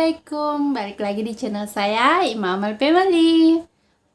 Assalamualaikum, balik lagi di channel saya Ima Amal Family.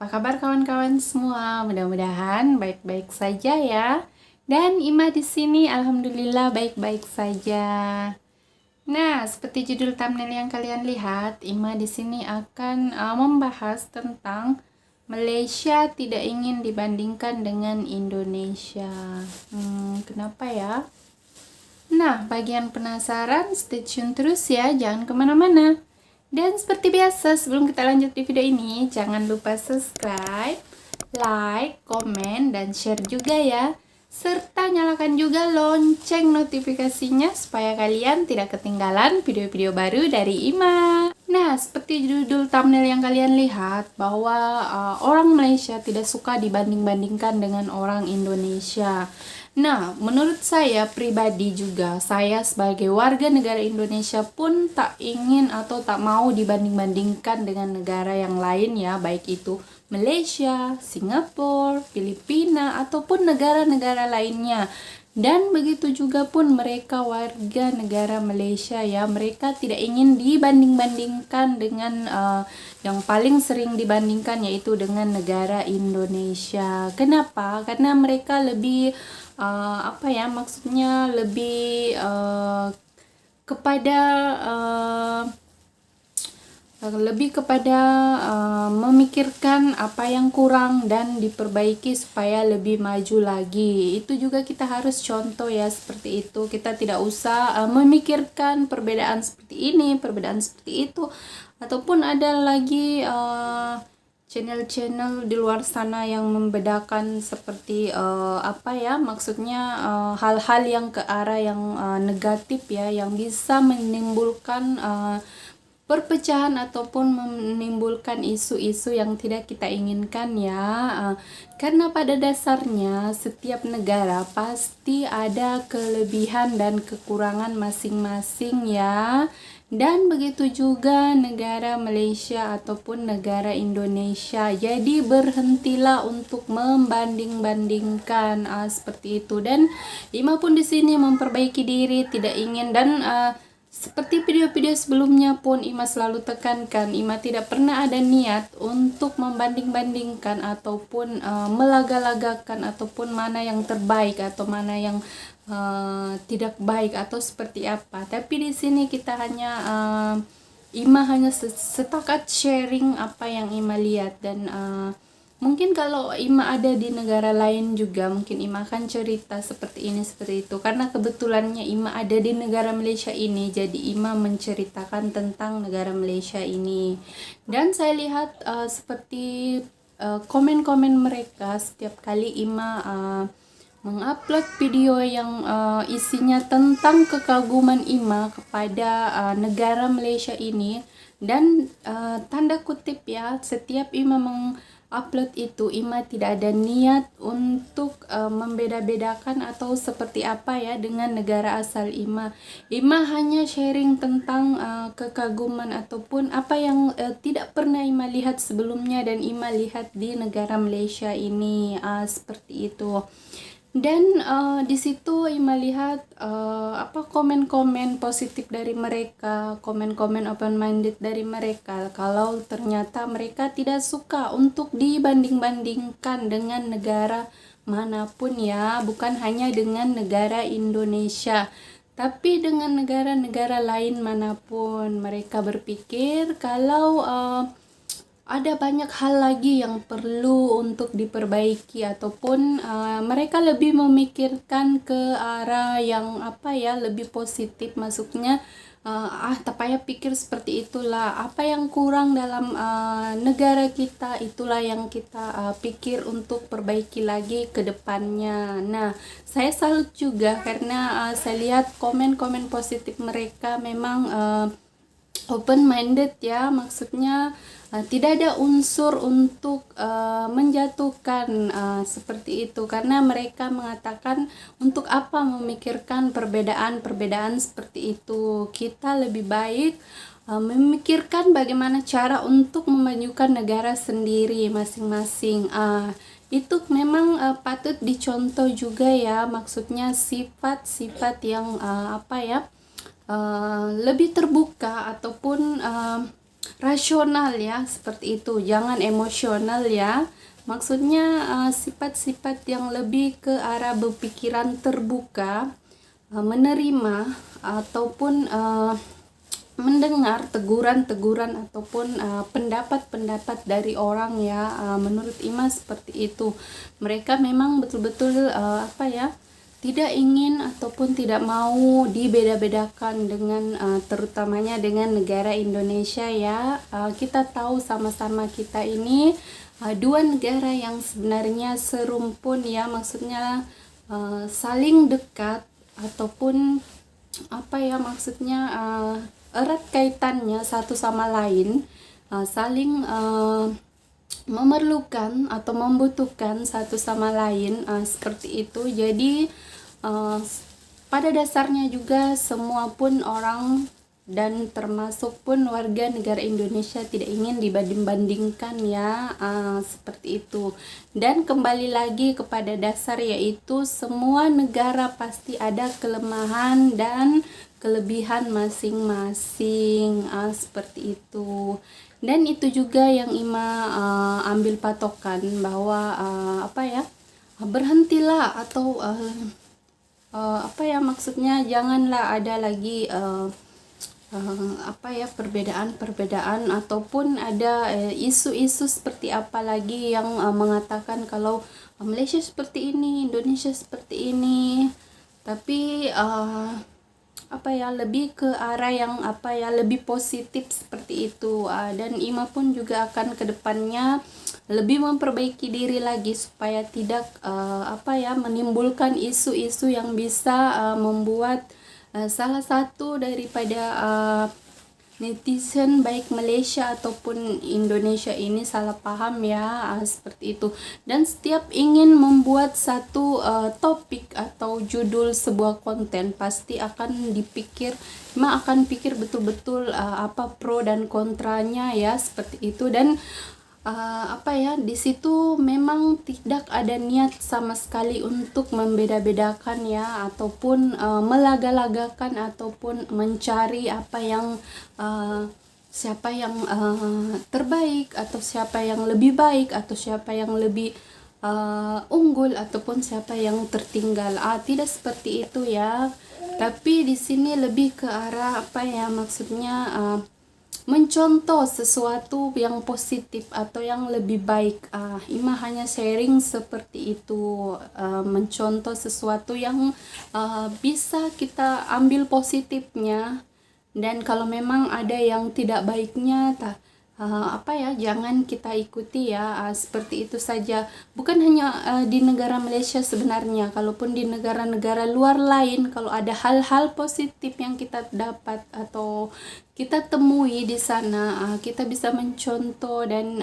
Apa kabar kawan-kawan semua? Mudah-mudahan baik-baik saja ya. Dan Ima di sini alhamdulillah baik-baik saja. Nah, seperti judul thumbnail yang kalian lihat, Ima di sini akan membahas tentang Malaysia tidak ingin dibandingkan dengan Indonesia. Kenapa ya? Nah, bagi yang penasaran, stay tune terus ya, jangan kemana-mana. Dan seperti biasa, sebelum kita lanjut di video ini, jangan lupa subscribe, like, komen, dan share juga ya. Serta nyalakan juga lonceng notifikasinya supaya kalian tidak ketinggalan video-video baru dari Ima. Nah, seperti judul thumbnail yang kalian lihat, bahwa orang Malaysia tidak suka dibanding-bandingkan dengan orang Indonesia. Nah, menurut saya pribadi juga, saya sebagai warga negara Indonesia pun tak ingin atau tak mau dibanding-bandingkan dengan negara yang lain ya, baik itu Malaysia, Singapura, Filipina, ataupun negara-negara lainnya. Dan begitu juga pun mereka warga negara Malaysia ya, mereka tidak ingin dibanding-bandingkan dengan yang paling sering dibandingkan yaitu dengan negara Indonesia. Kenapa? Karena mereka lebih maksudnya lebih kepada memikirkan apa yang kurang dan diperbaiki supaya lebih maju lagi. Itu juga kita harus contoh ya, seperti itu. Kita tidak usah memikirkan perbedaan seperti ini, perbedaan seperti itu, ataupun ada lagi channel-channel di luar sana yang membedakan seperti maksudnya hal-hal yang ke arah yang negatif ya, yang bisa menimbulkan perpecahan ataupun menimbulkan isu-isu yang tidak kita inginkan ya. Karena pada dasarnya setiap negara pasti ada kelebihan dan kekurangan masing-masing ya. Dan begitu juga negara Malaysia ataupun negara Indonesia. Jadi berhentilah untuk membanding-bandingkan seperti itu. Dan Ima pun di sini memperbaiki diri, tidak ingin, dan seperti video-video sebelumnya pun Ima selalu tekankan, Ima tidak pernah ada niat untuk membanding-bandingkan ataupun melaga-lagakan ataupun mana yang terbaik atau mana yang tidak baik atau seperti apa. Tapi di sini kita hanya Ima hanya setakat sharing apa yang Ima lihat, dan mungkin kalau Ima ada di negara lain juga, mungkin Ima akan cerita seperti ini, seperti itu. Karena kebetulannya Ima ada di negara Malaysia ini, jadi Ima menceritakan tentang negara Malaysia ini. Dan saya lihat seperti komen-komen mereka setiap kali Ima mengupload video yang isinya tentang kekaguman Ima kepada negara Malaysia ini. Dan tanda kutip ya, setiap Ima upload itu, Ima tidak ada niat untuk membeda-bedakan atau seperti apa ya dengan negara asal Ima. Ima hanya sharing tentang kekaguman ataupun apa yang tidak pernah Ima lihat sebelumnya dan Ima lihat di negara Malaysia ini, seperti itu. Dan di situ Ima lihat komen-komen positif dari mereka, komen-komen open minded dari mereka, kalau ternyata mereka tidak suka untuk dibanding-bandingkan dengan negara manapun ya, bukan hanya dengan negara Indonesia, tapi dengan negara-negara lain manapun. Mereka berpikir kalau ada banyak hal lagi yang perlu untuk diperbaiki, ataupun mereka lebih memikirkan ke arah yang lebih positif, maksudnya tak payah pikir seperti itulah, apa yang kurang dalam negara kita itulah yang kita pikir untuk perbaiki lagi ke depannya. Nah, saya salut juga karena saya lihat komen-komen positif mereka memang open minded ya, maksudnya tidak ada unsur untuk menjatuhkan seperti itu, karena mereka mengatakan untuk apa memikirkan perbedaan-perbedaan seperti itu. Kita lebih baik memikirkan bagaimana cara untuk memajukan negara sendiri masing-masing. Itu memang patut dicontoh juga ya, maksudnya sifat-sifat yang lebih terbuka ataupun rasional ya, seperti itu. Jangan emosional ya. Maksudnya sifat-sifat yang lebih ke arah berpikiran terbuka, menerima ataupun mendengar teguran-teguran ataupun pendapat-pendapat dari orang ya. Menurut Ima seperti itu. Mereka memang betul-betul tidak ingin ataupun tidak mau dibeda-bedakan dengan terutamanya dengan negara Indonesia ya. Kita tahu sama-sama kita ini dua negara yang sebenarnya serumpun ya, maksudnya saling dekat ataupun erat kaitannya satu sama lain, saling memerlukan atau membutuhkan satu sama lain, seperti itu. Jadi pada dasarnya juga semua pun orang dan termasuk pun warga negara Indonesia tidak ingin dibanding-bandingkan ya, seperti itu. Dan kembali lagi kepada dasar, yaitu semua negara pasti ada kelemahan dan kelebihan masing-masing, seperti itu. Dan itu juga yang Ima ambil patokan bahwa berhentilah atau maksudnya janganlah ada lagi perbedaan ataupun ada isu-isu seperti apa lagi yang mengatakan kalau Malaysia seperti ini, Indonesia seperti ini. Tapi lebih ke arah yang lebih positif seperti itu. Dan Ima pun juga akan kedepannya lebih memperbaiki diri lagi supaya tidak menimbulkan isu-isu yang bisa membuat salah satu daripada netizen baik Malaysia ataupun Indonesia ini salah paham ya, seperti itu. Dan setiap ingin membuat satu topik atau judul sebuah konten pasti akan dipikir, akan pikir betul-betul apa pro dan kontranya ya, seperti itu. Dan di situ memang tidak ada niat sama sekali untuk membeda-bedakan ya, ataupun melaga-lagakan ataupun mencari siapa yang terbaik atau siapa yang lebih baik atau siapa yang lebih unggul ataupun siapa yang tertinggal. Tidak seperti itu ya. Tapi di sini lebih ke arah maksudnya mencontoh sesuatu yang positif atau yang lebih baik. Ima hanya sharing seperti itu, mencontoh sesuatu yang bisa kita ambil positifnya. Dan kalau memang ada yang tidak baiknya, jangan kita ikuti ya, seperti itu saja. Bukan hanya di negara Malaysia sebenarnya, kalaupun di negara-negara luar lain, kalau ada hal-hal positif yang kita dapat atau kita temui di sana, kita bisa mencontoh dan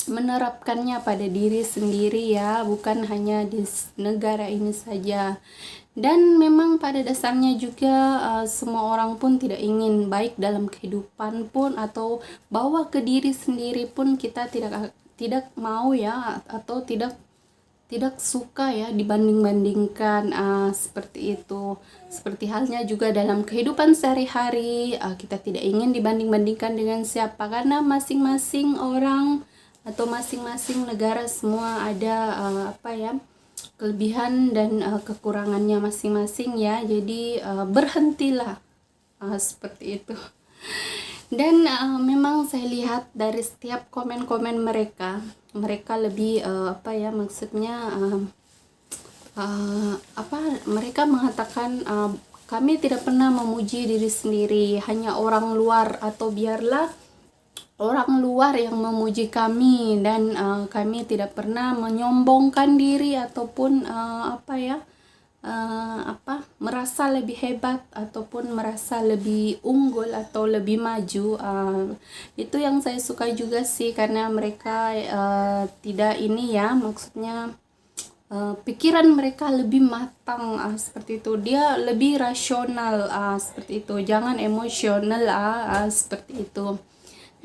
menerapkannya pada diri sendiri ya, bukan hanya di negara ini saja. Dan memang pada dasarnya juga semua orang pun tidak ingin baik dalam kehidupan pun atau bawa ke diri sendiri pun kita tidak mau ya, atau tidak suka ya dibanding-bandingkan, seperti itu. Seperti halnya juga dalam kehidupan sehari-hari, kita tidak ingin dibanding-bandingkan dengan siapa, karena masing-masing orang atau masing-masing negara semua ada kelebihan dan kekurangannya masing-masing ya. Jadi berhentilah, seperti itu. Dan memang saya lihat dari setiap komen-komen mereka lebih mereka mengatakan kami tidak pernah memuji diri sendiri, hanya orang luar atau biarlah orang luar yang memuji kami, dan kami tidak pernah menyombongkan diri ataupun merasa lebih hebat ataupun merasa lebih unggul atau lebih maju. Itu yang saya suka juga sih, karena mereka tidak ini ya, maksudnya pikiran mereka lebih matang, seperti itu. Dia lebih rasional, seperti itu, jangan emosional, seperti itu.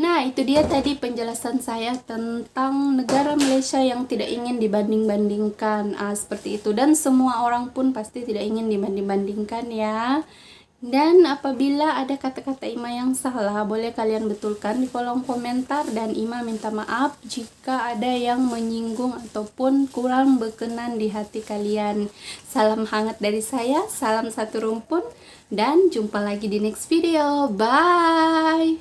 Nah, itu dia tadi penjelasan saya tentang negara Malaysia yang tidak ingin dibanding-bandingkan, seperti itu. Dan semua orang pun pasti tidak ingin dibanding-bandingkan ya. Dan apabila ada kata-kata Ima yang salah, boleh kalian betulkan di kolom komentar, dan Ima minta maaf jika ada yang menyinggung ataupun kurang berkenan di hati kalian. Salam hangat dari saya, salam satu rumpun, dan jumpa lagi di next video. Bye!